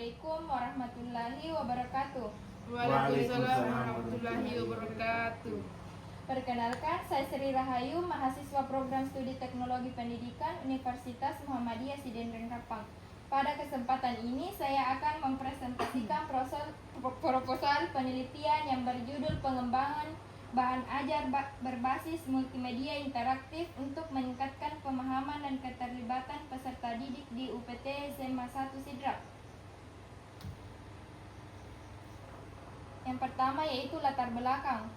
Assalamualaikum warahmatullahi wabarakatuh. Waalaikumsalam warahmatullahi wabarakatuh. Perkenalkan, saya Sri Rahayu, mahasiswa program studi teknologi pendidikan Universitas Muhammadiyah Sidenreng Rapang. Pada kesempatan ini saya akan mempresentasikan proposal penelitian yang berjudul pengembangan bahan ajar berbasis multimedia interaktif untuk meningkatkan pemahaman dan keterlibatan peserta didik di UPT SMA 1 Sidrap. Yang pertama yaitu latar belakang.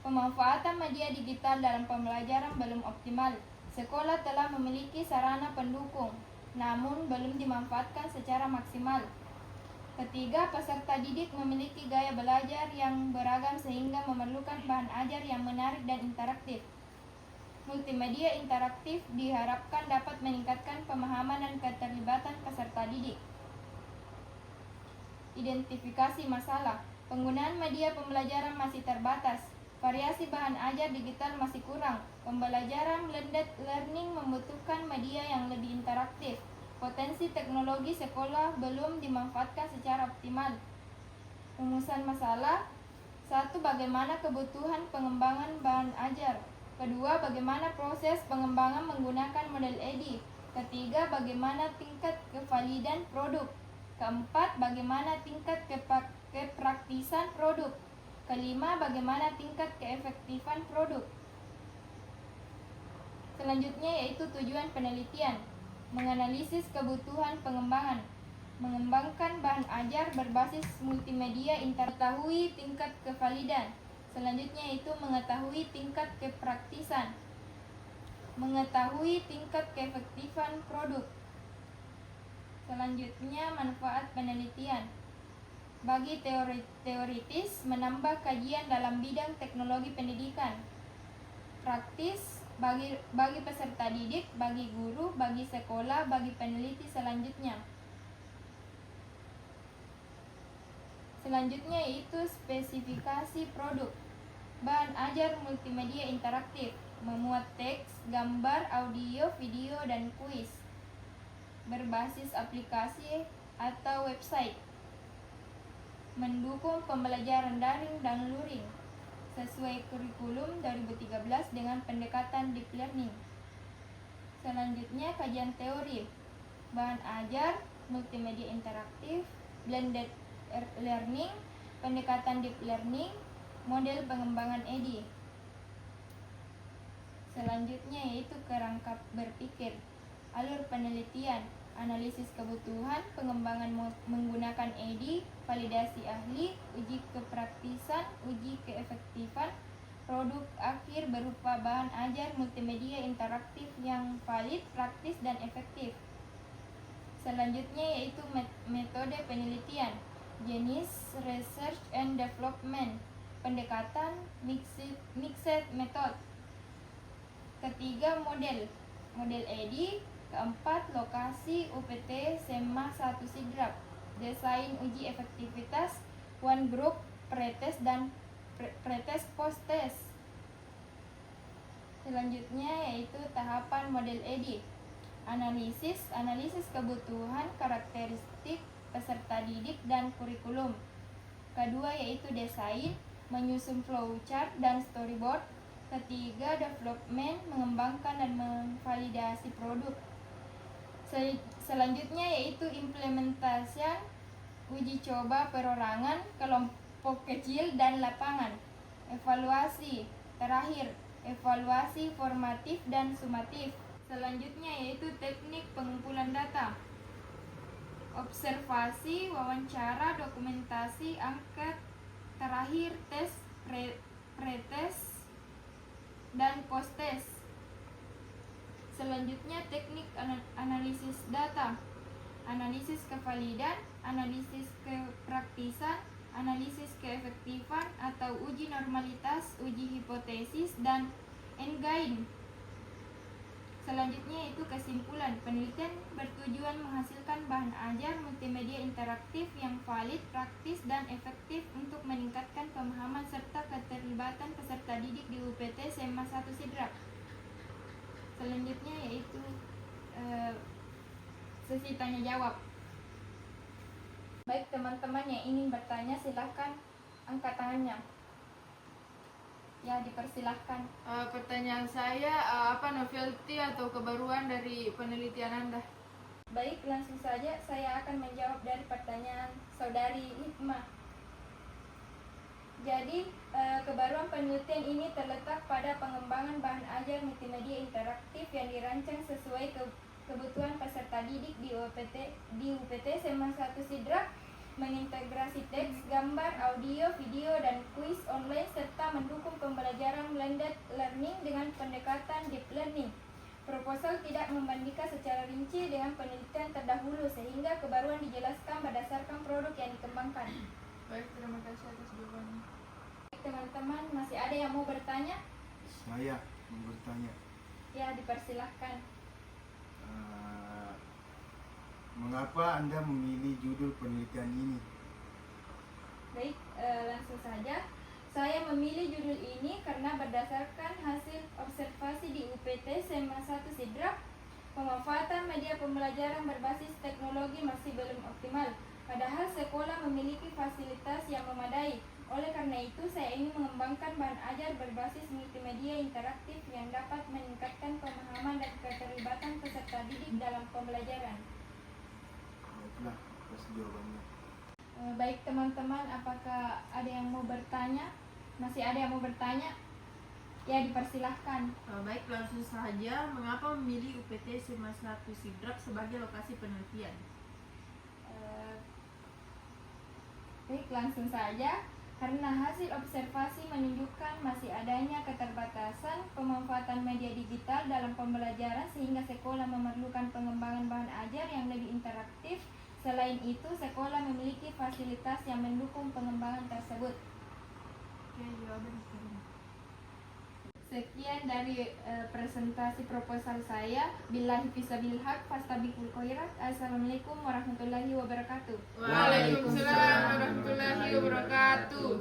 Pemanfaatan media digital dalam pembelajaran belum optimal. Sekolah telah memiliki sarana pendukung, namun belum dimanfaatkan secara maksimal. Ketiga, peserta didik memiliki gaya belajar yang beragam sehingga memerlukan bahan ajar yang menarik dan interaktif. Multimedia interaktif diharapkan dapat meningkatkan pemahaman dan keterlibatan peserta didik. Identifikasi masalah. Penggunaan media pembelajaran masih terbatas. Variasi bahan ajar digital masih kurang. Pembelajaran blended learning membutuhkan media yang lebih interaktif. Potensi teknologi sekolah belum dimanfaatkan secara optimal. Rumusan masalah. 1. Bagaimana kebutuhan pengembangan bahan ajar. Kedua, bagaimana proses pengembangan menggunakan model EDI. Ketiga, bagaimana tingkat kevalidan produk. Keempat, bagaimana tingkat kepraktisan produk. Kelima, bagaimana tingkat keefektifan produk. Selanjutnya yaitu tujuan penelitian. Menganalisis kebutuhan pengembangan. Mengembangkan bahan ajar berbasis multimedia mengetahui tingkat kevalidan. Selanjutnya yaitu mengetahui tingkat kepraktisan. Mengetahui tingkat keefektifan produk. Selanjutnya manfaat penelitian. Bagi teoritis, menambah kajian dalam bidang teknologi pendidikan. Praktis bagi peserta didik, bagi guru, bagi sekolah, bagi peneliti selanjutnya. Selanjutnya yaitu spesifikasi produk. Bahan ajar multimedia interaktif, memuat teks, gambar, audio, video, dan kuis. Berbasis aplikasi atau website. Mendukung pembelajaran daring dan luring sesuai kurikulum 2013 dengan pendekatan deep learning. Selanjutnya kajian teori. Bahan ajar multimedia interaktif, blended learning, pendekatan deep learning, model pengembangan EDI. Selanjutnya yaitu kerangka berpikir. Alur penelitian, analisis kebutuhan, pengembangan menggunakan EDI, validasi ahli, uji kepraktisan, uji keefektifan, produk akhir berupa bahan ajar multimedia interaktif yang valid, praktis, dan efektif. Selanjutnya yaitu metode penelitian, jenis research and development, pendekatan mixed method. Ketiga, model EDI. Keempat, lokasi UPT SMA 1 Sidrap. Desain uji efektivitas, one group, pretest dan pretest post-test. Selanjutnya yaitu tahapan model EDI. Analisis kebutuhan, karakteristik peserta didik dan kurikulum. Kedua yaitu desain, menyusun flowchart dan storyboard. Ketiga, development, mengembangkan dan memvalidasi produk. Selanjutnya yaitu implementasi, uji coba perorangan, kelompok kecil, dan lapangan. Evaluasi. Terakhir, evaluasi formatif dan sumatif. Selanjutnya yaitu teknik pengumpulan data. Observasi, wawancara, dokumentasi, angket. Terakhir, tes, pretest, dan post-test. Selanjutnya teknik analisis data. Analisis kevalidan, analisis kepraktisan, analisis keefektifan atau uji normalitas, uji hipotesis, dan endgame. Selanjutnya itu kesimpulan. Penelitian bertujuan menghasilkan bahan ajar multimedia interaktif yang valid, praktis, dan efektif untuk meningkatkan pemahaman serta keterlibatan peserta didik di UPT SMA 1 Sidrap. Selanjutnya yaitu sesi tanya jawab. Baik teman-teman yang ingin bertanya silahkan angkat tangannya. Ya, dipersilahkan. Pertanyaan saya, apa novelty atau kebaruan dari penelitian Anda? Baik, langsung saja saya akan menjawab dari pertanyaan saudari Hikmah. Jadi, kebaruan penelitian ini terletak pada pengembangan bahan ajar multimedia interaktif yang dirancang sesuai kebutuhan peserta didik di UPT SMA 1 Sidrap, mengintegrasi teks, gambar, audio, video, dan kuis online serta mendukung pembelajaran blended learning dengan pendekatan deep learning. Proposal tidak membandingkan secara rinci dengan penelitian terdahulu sehingga kebaruan dijelaskan berdasarkan produk yang dikembangkan. Baik, terima kasih atas jawabannya. Teman-teman, masih ada yang mau bertanya? Saya mau bertanya, Ya, dipersilahkan. mengapa Anda memilih judul penelitian ini? Baik, langsung saja. Saya memilih judul ini karena berdasarkan hasil observasi di UPT SMA 1 Sidrap, pemanfaatan media pembelajaran berbasis teknologi masih belum optimal, padahal sekolah memiliki fasilitas yang memadai. Oleh karena itu, saya ingin mengembangkan bahan ajar berbasis multimedia interaktif yang dapat meningkatkan pemahaman dan keterlibatan peserta didik dalam pembelajaran. Baiklah, atas jawabannya. Baik teman-teman, apakah ada yang mau bertanya? Masih ada yang mau bertanya? Ya, dipersilahkan. Baik, langsung saja, mengapa memilih UPT SMA 1 Sidrap sebagai lokasi penelitian? Baik, langsung saja. Karena hasil observasi menunjukkan masih adanya keterbatasan pemanfaatan media digital dalam pembelajaran sehingga sekolah memerlukan pengembangan bahan ajar yang lebih interaktif. Selain itu, sekolah memiliki fasilitas yang mendukung pengembangan tersebut. Oke, jawaban sekarang. Sekian dari presentasi proposal saya. Billahi fisabilil haq fastabiqul khairat. Assalamualaikum warahmatullahi wabarakatuh. Waalaikumsalam warahmatullahi wabarakatuh.